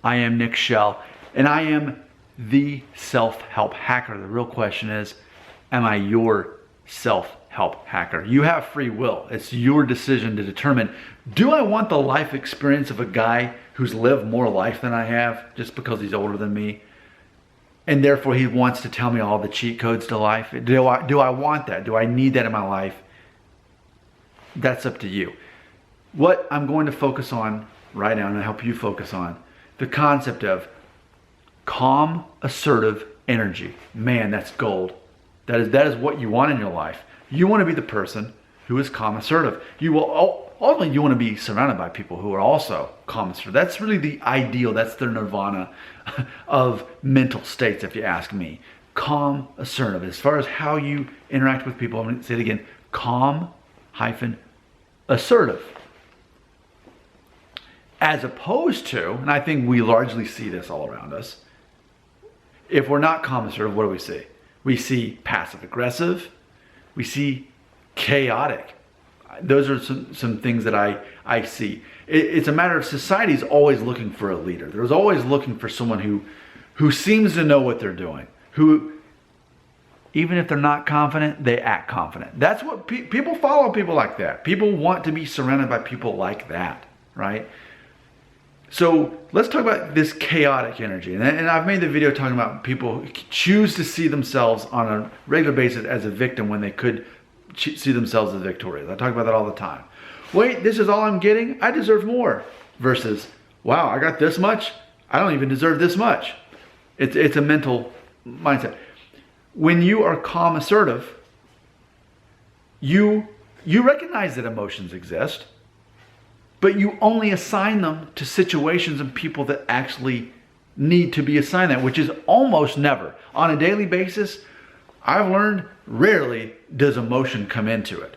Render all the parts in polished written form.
I am Nick Shell, and I am the self-help hacker. The real question is, am I your self-help hacker? You have free will. It's your decision to determine, do I want the life experience of a guy who's lived more life than I have just because he's older than me? And therefore he wants to tell me all the cheat codes to life. Do I want that? Do I need that in my life? That's up to you. What I'm going to focus on right now, and I'll help you focus on, the concept of calm, assertive energy. Man, that's gold. That is what you want in your life. You want to be the person who is calm, assertive. You will ultimately, you want to be surrounded by people who are also calm, assertive. That's really the ideal. That's the nirvana of mental states, if you ask me. Calm, assertive. As far as how you interact with people, I'm going to say it again. Calm hyphen assertive. As opposed to, and I think we largely see this all around us, if we're not calm, assertive, what do we see? We see passive aggressive. We see chaotic. Those are some things that I see. It's a matter of society's always looking for a leader. There's always looking for someone who seems to know what they're doing, who, even if they're not confident, they act confident. That's what people follow, people like that. People want to be surrounded by people like that, right? So let's talk about this chaotic energy. And I've made the video talking about people who choose to see themselves on a regular basis as a victim when they could see themselves as victorious. I talk about that all the time. Wait, this is all I'm getting? I deserve more. Versus, wow, I got this much? I don't even deserve this much. It's a mental mindset. When you are calm, assertive, you recognize that emotions exist, but you only assign them to situations and people that actually need to be assigned that, which is almost never. On a daily basis, I've learned rarely does emotion come into it.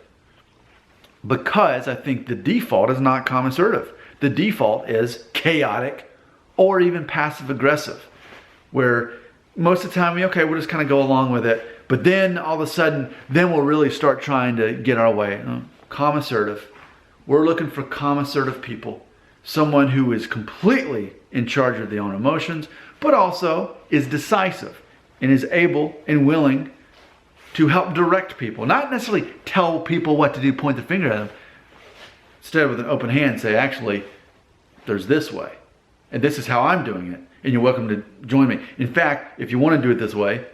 Because I think the default is not calm, assertive. The default is chaotic or even passive aggressive, where most of the time, okay, we'll just kind of go along with it. But then all of a sudden, then we'll really start trying to get our way. Calm, assertive. We're looking for calm, assertive people. Someone who is completely in charge of their own emotions, but also is decisive and is able and willing to help direct people. Not necessarily tell people what to do, point the finger at them. Instead, with an open hand, say, actually, there's this way. And this is how I'm doing it. And you're welcome to join me. In fact, if you want to do it this way,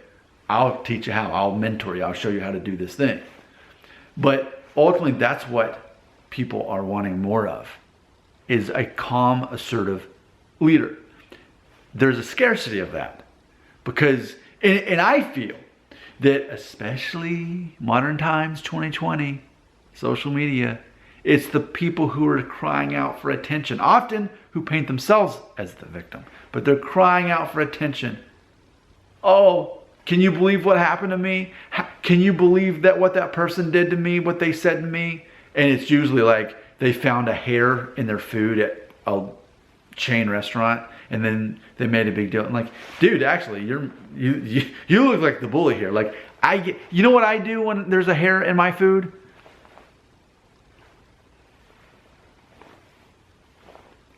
I'll teach you how. I'll mentor you. I'll show you how to do this thing. But ultimately, that's what people are wanting more of, is a calm, assertive leader. There's a scarcity of that. Because, and I feel that especially modern times, 2020, social media, it's the people who are crying out for attention, often who paint themselves as the victim, but they're crying out for attention. Oh, can you believe what happened to me? Can you believe that what that person did to me, what they said to me? And it's usually like they found a hair in their food at a chain restaurant, and then they made a big deal. I'm like, dude, actually, you look like the bully here. Like, you know what I do when there's a hair in my food?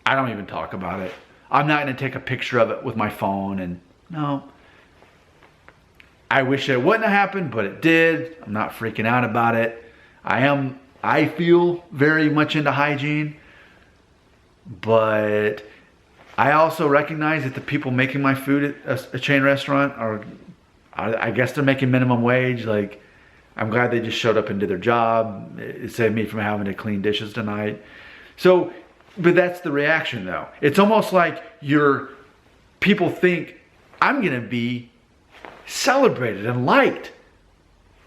I don't even talk about it. I'm not going to take a picture of it with my phone. And no, I wish it wouldn't have happened, but it did. I'm not freaking out about it. I feel very much into hygiene, but I also recognize that the people making my food at a chain restaurant I guess they're making minimum wage. Like, I'm glad they just showed up and did their job. It saved me from having to clean dishes tonight. So, but that's the reaction though. It's almost like people think I'm gonna be celebrated and liked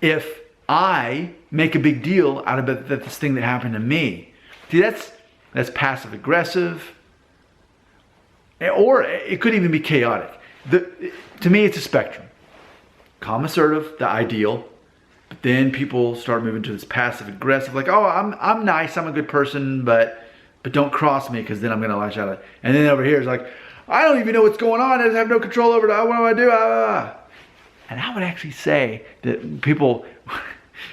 if I make a big deal out of it, that this thing that happened to me. See, that's passive aggressive, or it could even be chaotic. To me, it's a spectrum. Calm, assertive, the ideal, but then people start moving to this passive aggressive, like, oh, I'm nice, I'm a good person, but don't cross me, because then I'm gonna lash out. And then over here is like, I don't even know what's going on. I just have no control over it. What do I do? And I would actually say that people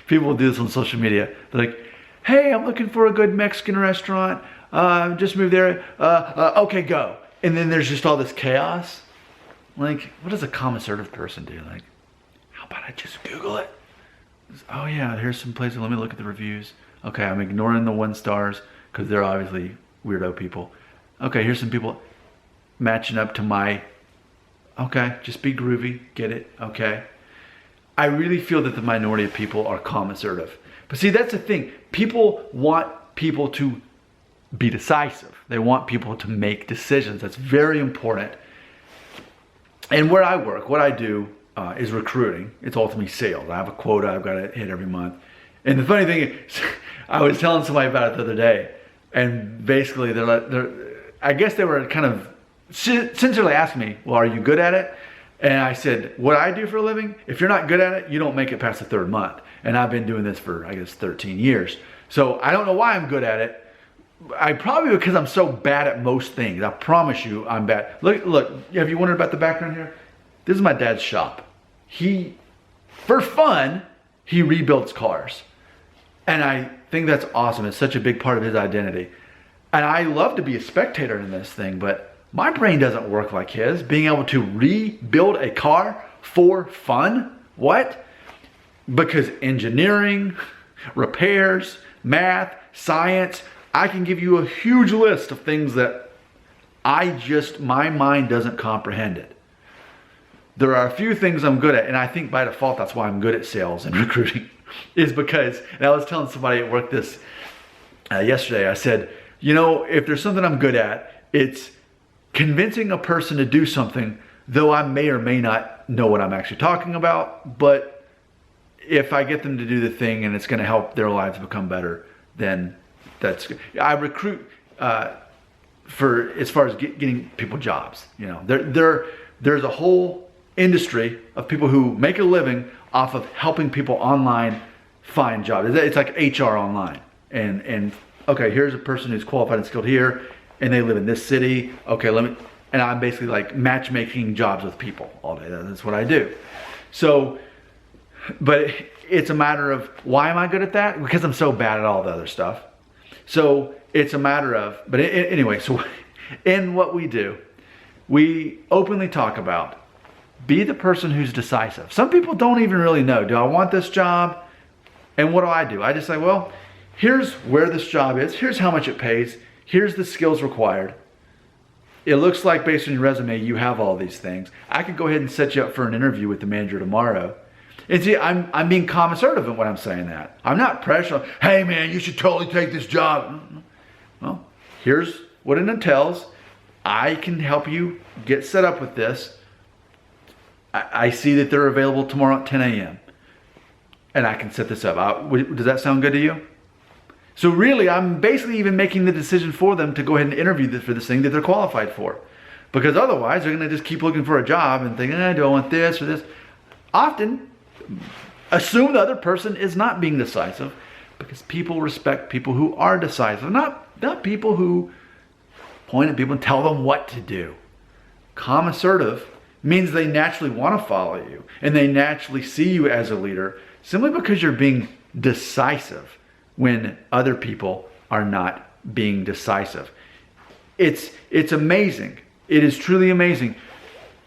do this on social media. They're like, hey, I'm looking for a good Mexican restaurant. Just moved there. Okay, go. And then there's just all this chaos. Like, what does a calm-assertive person do? Like, how about I just Google it? Oh yeah, here's some places. Let me look at the reviews. Okay, I'm ignoring the 1 stars because they're obviously weirdo people. Okay, here's some people matching up to my, okay, just be groovy, get it, okay. I really feel that the minority of people are calm-assertive. But see, that's the thing. People want people to be decisive. They want people to make decisions. That's very important. And where I work, what I do is recruiting. It's ultimately sales. I have a quota I've got to hit every month. And the funny thing is, I was telling somebody about it the other day, and basically I guess they were kind of sincerely asking me, well, are you good at it? And I said, what I do for a living, if you're not good at it, you don't make it past the 3rd month. And I've been doing this for, I guess, 13 years. So I don't know why I'm good at it. Probably because I'm so bad at most things. I promise you I'm bad. Look, have you wondered about the background here? This is my dad's shop. For fun, he rebuilds cars. And I think that's awesome. It's such a big part of his identity. And I love to be a spectator in this thing, but my brain doesn't work like his. Being able to rebuild a car for fun? What? Because engineering, repairs, math, science, I can give you a huge list of things that my mind doesn't comprehend it. There are a few things I'm good at, and I think by default that's why I'm good at sales and recruiting, is because, and I was telling somebody at work this yesterday, I said, you know, if there's something I'm good at, it's convincing a person to do something, though I may or may not know what I'm actually talking about, but if I get them to do the thing and it's going to help their lives become better, then that's good. I recruit for as far as getting people jobs. You know, there's a whole industry of people who make a living off of helping people online find jobs. It's like HR online. And okay, here's a person who's qualified and skilled here, and they live in this city. Okay, and I'm basically like matchmaking jobs with people all day. That's what I do. So, but it's a matter of, why am I good at that? Because I'm so bad at all the other stuff. So it's a matter of, but anyway, so in what we do, we openly talk about, be the person who's decisive. Some people don't even really know, do I want this job? And what do? I just say, well, here's where this job is. Here's how much it pays. Here's the skills required. It looks like based on your resume, you have all these things. I could go ahead and set you up for an interview with the manager tomorrow. And see, I'm being calm-assertive in what I'm saying that. I'm not pressuring, hey man, you should totally take this job. Well, here's what it entails. I can help you get set up with this. I see that they're available tomorrow at 10 a.m. And I can set this up. Does that sound good to you? So really, I'm basically even making the decision for them to go ahead and interview for this thing that they're qualified for. Because otherwise, they're going to just keep looking for a job and think, do I want this or this? Often, assume the other person is not being decisive, because people respect people who are decisive, not people who point at people and tell them what to do. Calm-assertive means they naturally want to follow you, and they naturally see you as a leader simply because you're being decisive when other people are not being decisive. It's amazing. It is truly amazing.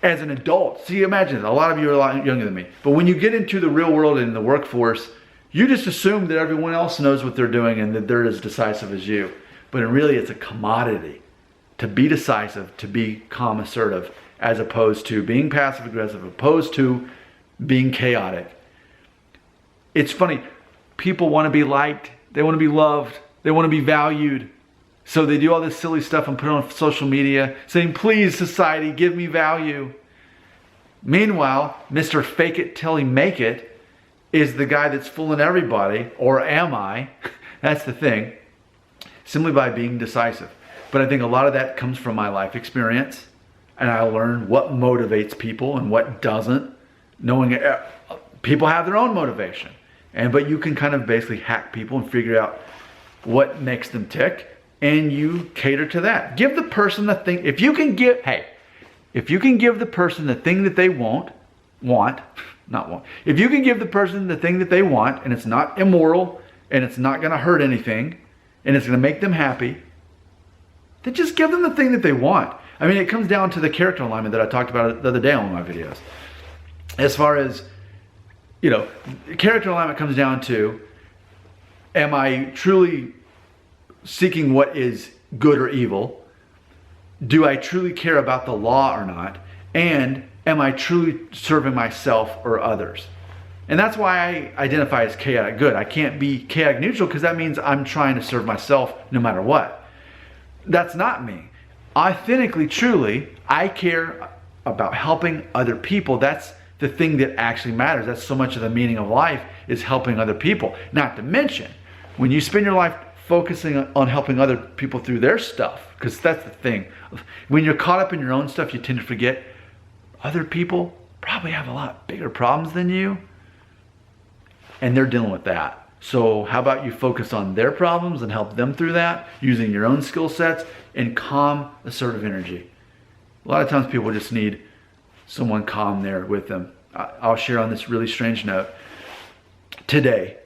As an adult, see, imagine, a lot of you are a lot younger than me, but when you get into the real world and in the workforce, you just assume that everyone else knows what they're doing and that they're as decisive as you. But really, it's a commodity to be decisive, to be calm-assertive, as opposed to being passive-aggressive, opposed to being chaotic. It's funny, people want to be liked, they want to be loved, they want to be valued. So they do all this silly stuff and put it on social media saying, please society, give me value. Meanwhile, Mr. Fake It Till He Make It is the guy that's fooling everybody, or am I? That's the thing, simply by being decisive. But I think a lot of that comes from my life experience, and I learned what motivates people and what doesn't, knowing people have their own motivation. But you can kind of basically hack people and figure out what makes them tick, and you cater to that. Give the person the thing. If you can give the person the thing that they if you can give the person the thing that they want, and it's not immoral, and it's not going to hurt anything, and it's going to make them happy, then just give them the thing that they want. I mean, it comes down to the character alignment that I talked about the other day on one of my videos. As far as, character alignment comes down to, am I truly seeking what is good or evil? Do I truly care about the law or not? And am I truly serving myself or others? And that's why I identify as chaotic good. I can't be chaotic neutral because that means I'm trying to serve myself no matter what. That's not me. Authentically, truly, I care about helping other people. That's the thing that actually matters. That's so much of the meaning of life, is helping other people. Not to mention, when you spend your life focusing on helping other people through their stuff, because that's the thing. When you're caught up in your own stuff, you tend to forget other people probably have a lot bigger problems than you, and they're dealing with that. So how about you focus on their problems and help them through that using your own skill sets and calm, assertive energy. A lot of times people just need someone calm there with them. I'll share on this really strange note. Today,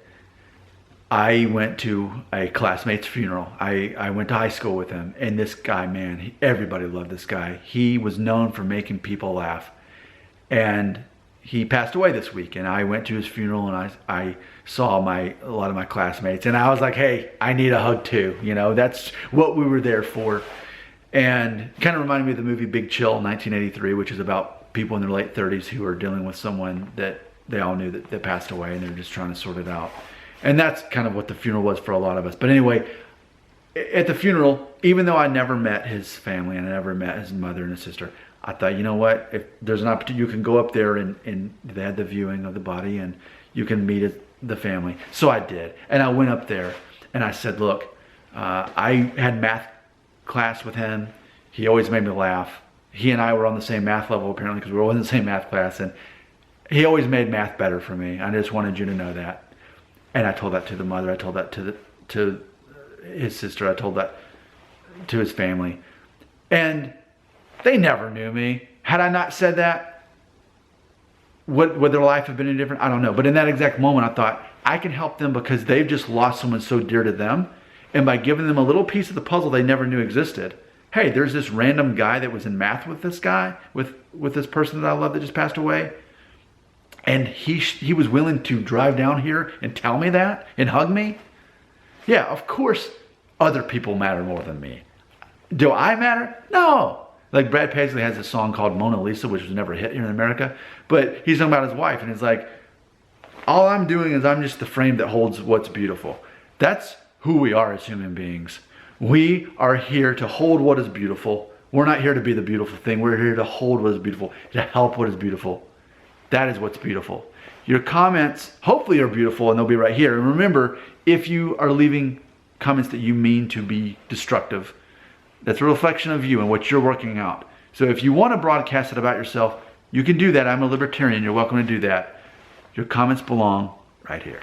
I went to a classmate's funeral. I went to high school with him, and this guy, man, everybody loved this guy. He was known for making people laugh, and he passed away this week. And I went to his funeral, and I saw a lot of my classmates, and I was like, hey, I need a hug too. That's what we were there for. And kind of reminded me of the movie Big Chill, 1983, which is about people in their late 30s who are dealing with someone that they all knew that passed away, and they're just trying to sort it out. And that's kind of what the funeral was for a lot of us. But anyway, at the funeral, even though I never met his family and I never met his mother and his sister, I thought, you know what? If there's an opportunity, you can go up there and they had the viewing of the body and you can meet the family. So I did. And I went up there and I said, look, I had math class with him. He always made me laugh. He and I were on the same math level apparently because we were all in the same math class. And he always made math better for me. I just wanted you to know that. And I told that to the mother. I told that to his sister. I told that to his family. And they never knew me. Had I not said that, would their life have been any different? I don't know. But in that exact moment, I thought, I can help them because they've just lost someone so dear to them. And by giving them a little piece of the puzzle they never knew existed. Hey, there's this random guy that was in math with this guy, with this person that I love that just passed away. And he was willing to drive down here and tell me that and hug me. Yeah, of course other people matter more than me. Do I matter? No. Like Brad Paisley has a song called Mona Lisa, which was never a hit here in America. But he's talking about his wife, and he's like, all I'm doing is I'm just the frame that holds what's beautiful. That's who we are as human beings. We are here to hold what is beautiful. We're not here to be the beautiful thing. We're here to hold what is beautiful, to help what is beautiful. That is what's beautiful. Your comments hopefully are beautiful, and they'll be right here. And remember, if you are leaving comments that you mean to be destructive, that's a reflection of you and what you're working out. So if you want to broadcast it about yourself, you can do that. I'm a libertarian. You're welcome to do that. Your comments belong right here.